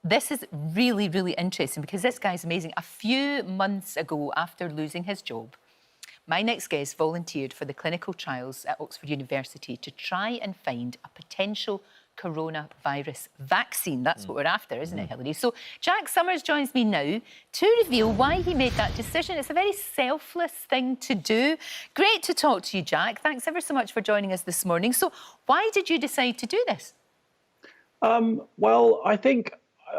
This is really, really interesting because this guy's amazing. A few months ago, after losing his job, my next guest volunteered for the clinical trials at Oxford University to try and find a potential coronavirus vaccine. That's what we're after, isn't it, Hilary? So Jack Sommers joins me now to reveal why he made that decision. It's a very selfless thing to do. Great to talk to you, Jack. Thanks ever so much for joining us this morning. So why did you decide to do this? Well, I think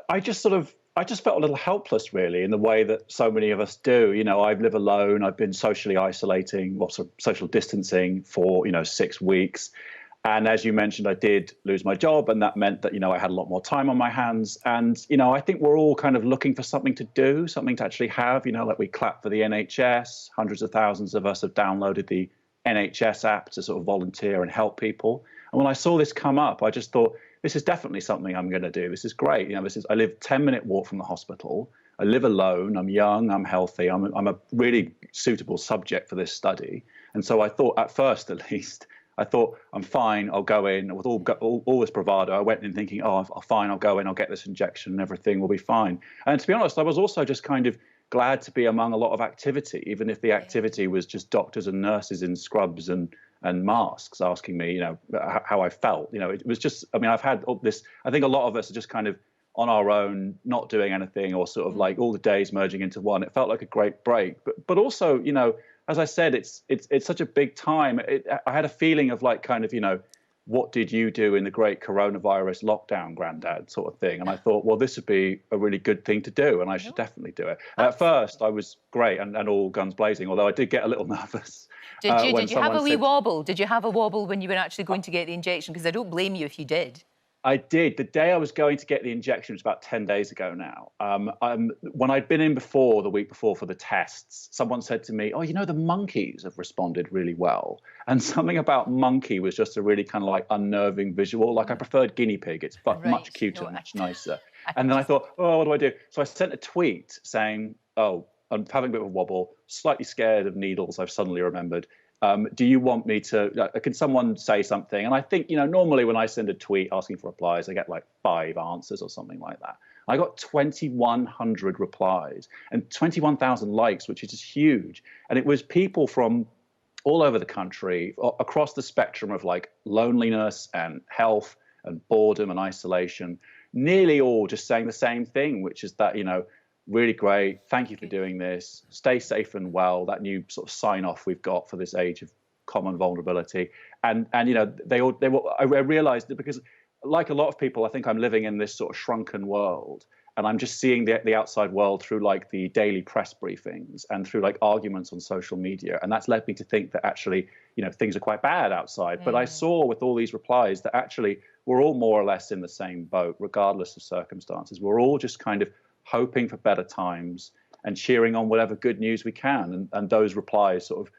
I just felt a little helpless, really, in the way that so many of us do. You know, I live alone. I've been socially isolating, lots of social distancing for, 6 weeks. And as you mentioned, I did lose my job, and that meant that, I had a lot more time on my hands. And, I think we're all kind of looking for something to do, something to actually have, like we clap for the NHS. Hundreds of thousands of us have downloaded the NHS app to sort of volunteer and help people. And when I saw this come up, I just thought, this is definitely something I'm going to do. This is great. I live a 10-minute walk from the hospital. I live alone. I'm young. I'm healthy. I'm a really suitable subject for this study. And so I thought, at first at least, I'm fine. I'll go in with all this bravado. I went in thinking, oh, fine. I'll go in. I'll get this injection, and everything will be fine. And to be honest, I was also just kind of glad to be among a lot of activity, even if the activity was just doctors and nurses in scrubs and masks asking me, how I felt. It was just, I've had all this, I think a lot of us are just kind of on our own, not doing anything, or sort of like all the days merging into one. It felt like a great break. But also, as I said, it's such a big time. I had a feeling of like kind of, what did you do in the great coronavirus lockdown, Grandad, sort of thing. And I thought, well, this would be a really good thing to do, and I should definitely do it. And at first, I was great and all guns blazing, although I did get a little nervous. Did you have a wee wobble? Did you have a wobble when you were actually going to get the injection? Because I don't blame you if you did. I did. The day I was going to get the injection was about 10 days ago now. When I'd been in before, the week before, for the tests, someone said to me, oh, the monkeys have responded really well. And something about monkey was just a really kind of like unnerving visual. Like, I preferred guinea pig. It's much cuter, much nicer. And then I thought, oh, what do I do? So I sent a tweet saying, oh, I'm having a bit of a wobble, slightly scared of needles, I've suddenly remembered. Do you want me to, can someone say something? And I think, normally when I send a tweet asking for replies, I get like 5 answers or something like that. I got 2,100 replies and 21,000 likes, which is just huge. And it was people from all over the country, across the spectrum of like loneliness and health and boredom and isolation, nearly all just saying the same thing, which is that, really great. Thank you for doing this. Stay safe and well. That new sort of sign off we've got for this age of common vulnerability. And I realized that because, like a lot of people, I think I'm living in this sort of shrunken world, and I'm just seeing the outside world through like the daily press briefings and through like arguments on social media. And that's led me to think that actually, things are quite bad outside. But I saw with all these replies that actually we're all more or less in the same boat, regardless of circumstances. We're all just kind of hoping for better times and cheering on whatever good news we can. And those replies sort of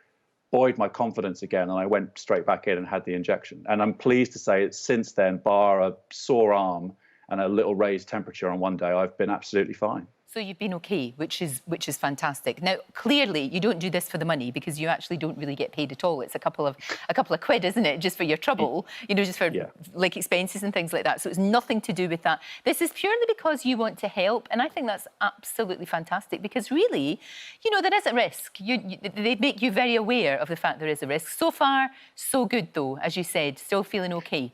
buoyed my confidence again. And I went straight back in and had the injection. And I'm pleased to say that since then, bar a sore arm and a little raised temperature on one day, I've been absolutely fine. So you've been okay, which is fantastic. Now, clearly, you don't do this for the money, because you actually don't really get paid at all. It's a couple of quid, isn't it, just for your trouble, just for like expenses and things like that. So it's nothing to do with that. This is purely because you want to help, and I think that's absolutely fantastic, because really, there is a risk. They make you very aware of the fact there is a risk. So far, so good, though, as you said, still feeling okay.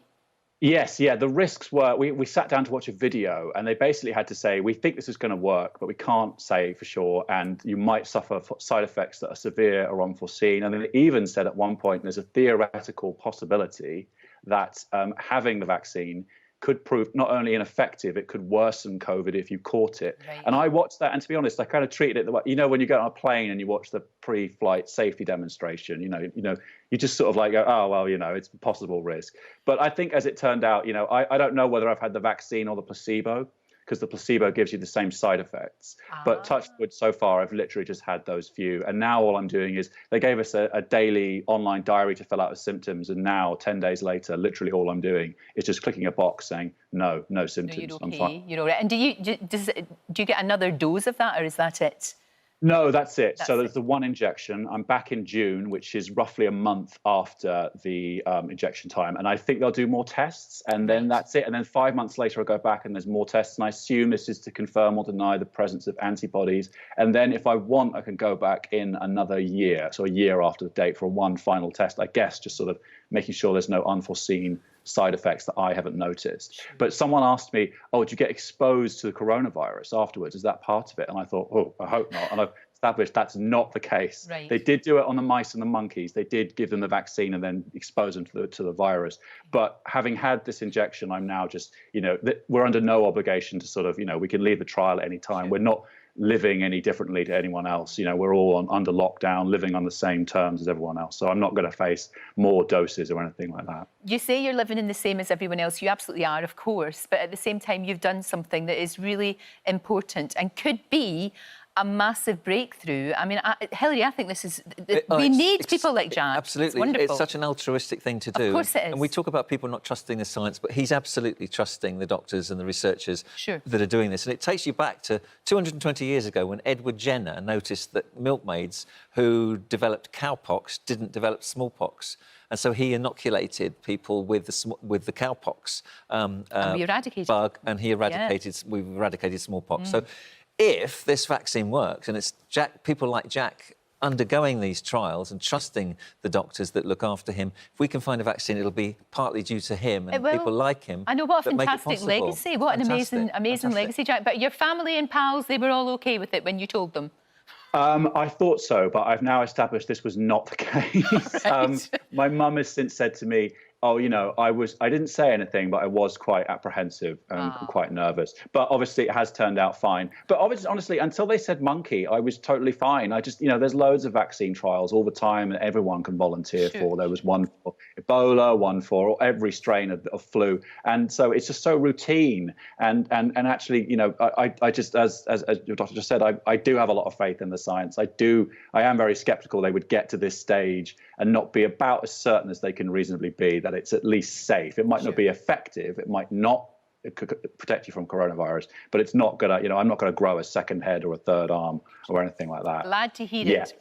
Yes, yeah, the risks were, we sat down to watch a video, and they basically had to say, we think this is going to work, but we can't say for sure, and you might suffer side effects that are severe or unforeseen. And then they even said at one point, there's a theoretical possibility that having the vaccine could prove not only ineffective, it could worsen COVID if you caught it. Right. And I watched that, and to be honest, I kind of treated it the way, when you get on a plane and you watch the pre-flight safety demonstration, you just sort of like go, oh, well, it's a possible risk. But I think as it turned out, I don't know whether I've had the vaccine or the placebo, because the placebo gives you the same side effects. But touch wood, so far, I've literally just had those few. And now all I'm doing is, they gave us a daily online diary to fill out the symptoms. And now, 10 days later, literally all I'm doing is just clicking a box saying, no symptoms, you're okay. I'm fine. You're all right. And do you get another dose of that, or is that it? No, that's it. That's So there's it. the one injection. I'm back in June, which is roughly a month after the injection time. And I think they'll do more tests, and then that's it. And then 5 months later, I go back and there's more tests. And I assume this is to confirm or deny the presence of antibodies. And then if I want, I can go back in another year, so a year after the date, for one final test, I guess, just sort of making sure there's no unforeseen side effects that I haven't noticed. But someone asked me, oh, did you get exposed to the coronavirus afterwards? Is that part of it? And I thought, oh, I hope not. And I've established that's not the case. Right. They did do it on the mice and the monkeys. They did give them the vaccine and then expose them to the virus. But having had this injection, I'm now just, we're under no obligation to sort of, we can leave the trial at any time. We're not living any differently to anyone else. We're all under lockdown, living on the same terms as everyone else. So I'm not going to face more doses or anything like that. You say you're living in the same as everyone else. You absolutely are, of course. But at the same time, you've done something that is really important and could be a massive breakthrough. I mean, Hilary, I think this is... we need people like Jack. Absolutely. It's wonderful. It's such an altruistic thing to do. Of course it is. And we talk about people not trusting the science, but he's absolutely trusting the doctors and the researchers that are doing this. And it takes you back to 220 years ago when Edward Jenner noticed that milkmaids who developed cowpox didn't develop smallpox. And so he inoculated people with the cowpox and we eradicated bug, and we've eradicated smallpox. So if this vaccine works, and it's people like Jack undergoing these trials and trusting the doctors that look after him, if we can find a vaccine, it'll be partly due to him and people like him. I know, what a that fantastic make it possible. legacy. What an amazing legacy, Jack. But your family and pals, they were all OK with it when you told them? I thought so, but I've now established this was not the case. Right. My mum has since said to me, oh, I didn't say anything, but I was quite apprehensive and quite nervous. But obviously it has turned out fine. But honestly, until they said monkey, I was totally fine. I just, there's loads of vaccine trials all the time and everyone can volunteer for. There was one for Ebola, one for every strain of flu. And so it's just so routine. And actually, I just, as your doctor just said, I do have a lot of faith in the science. I am very skeptical they would get to this stage and not be about as certain as they can reasonably be that it's at least safe. It might not be effective. It might not protect you from coronavirus, but it's not gonna, I'm not gonna grow a second head or a third arm or anything like that. Glad to hear it.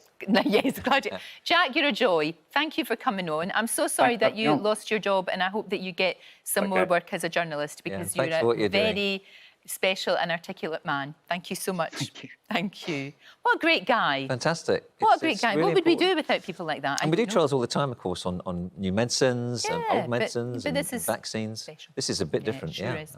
Yes, glad to. Jack, you're a joy. Thank you for coming on. I'm so sorry that you lost your job, and I hope that you get some more work as a journalist, because you're a very special and articulate man. Thank you so much. Thank you. Thank you. What a great guy. Fantastic. What a great guy. Really what would we do without people like that? And we do trials all the time, of course, on new medicines and old medicines and vaccines. Special. This is a bit different, Sure is.